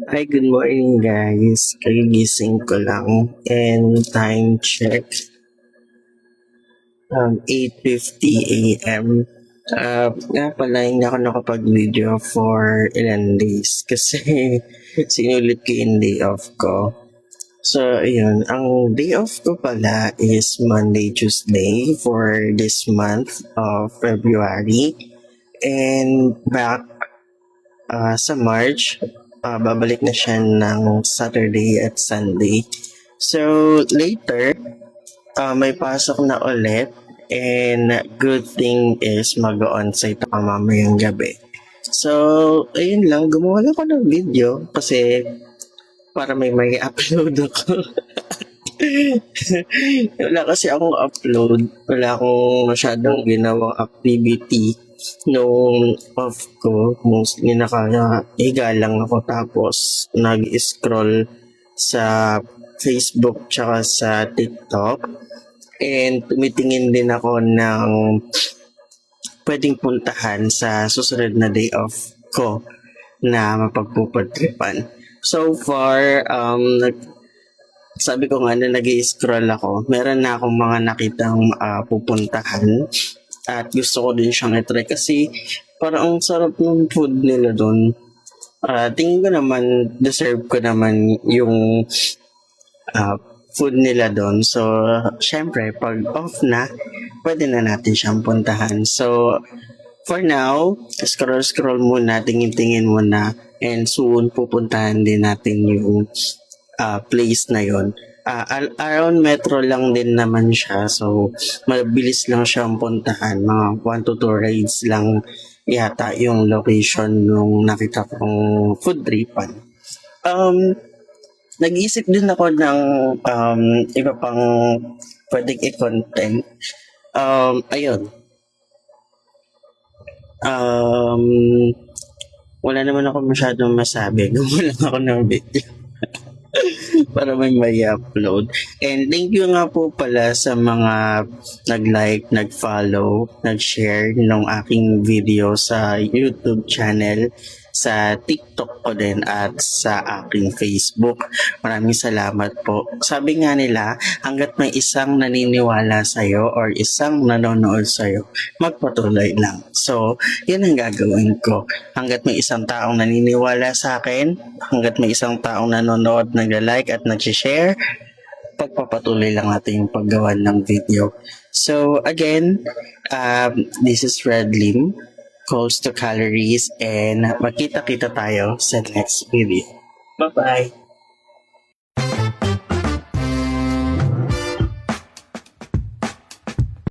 Hi, good morning guys. Kagigising ko lang and time check 8:50 a.m. Nga pala hindi ako nakapag-video for ilan days kasi sinulit ko yung day off ko. So, ayun. Ang day off ko pala is Monday, Tuesday for this month of February. And back sa March, babalik na siya ng Saturday at Sunday. So, later, may pasok na ulit and good thing is mag-onsite ako mamayang gabi. So, ayun lang, gumawa lang ako ng video kasi para may upload ako. Wala kasi akong upload. Wala akong masyadong ginawang activity nung off ko. Mostly nakahiga lang ako tapos nag-scroll sa Facebook tsaka sa TikTok. And tumitingin din ako ng pwedeng puntahan sa susunod na day off ko na mapagpupuntripan. So far, sabi ko nga na nag-i-scroll ako, meron na akong mga nakitang pupuntahan at gusto ko din siyang i-try kasi parang ang sarap ng food nila doon. Tingin ko naman, deserve ko naman yung food nila doon. So, syempre, pag off na, pwede na natin siyang puntahan. So, for now, scroll muna, tingin-tingin muna, and soon pupuntahan din natin yung place na yon. Around metro lang din naman siya, so mabilis lang siyang puntahan. Mga 1 to 2 rides lang yata yung location nung nakita kong food tripan. Nag-iisip din ako ng iba pang pwedeng i-content. Ayun. Wala naman ako masyadong masabi. Gumawa lang ako ng video para may upload. And thank you nga po pala sa mga nag-like, nag-follow, nag-share ng aking video sa YouTube channel, sa TikTok ko din at sa aking Facebook. Maraming salamat po. Sabi nga nila, hanggat may isang naniniwala sa'yo or isang nanonood sa'yo, magpatuloy lang. So, yun ang gagawin ko. Hanggat may isang taong naniniwala sa akin, hanggat may isang taong nanonood, nag-like at nag-share, pagpapatuloy lang natin yung paggawa ng video. So, again, this is Red Lim, Goals to Calories, and makita-kita tayo sa next video. Bye-bye!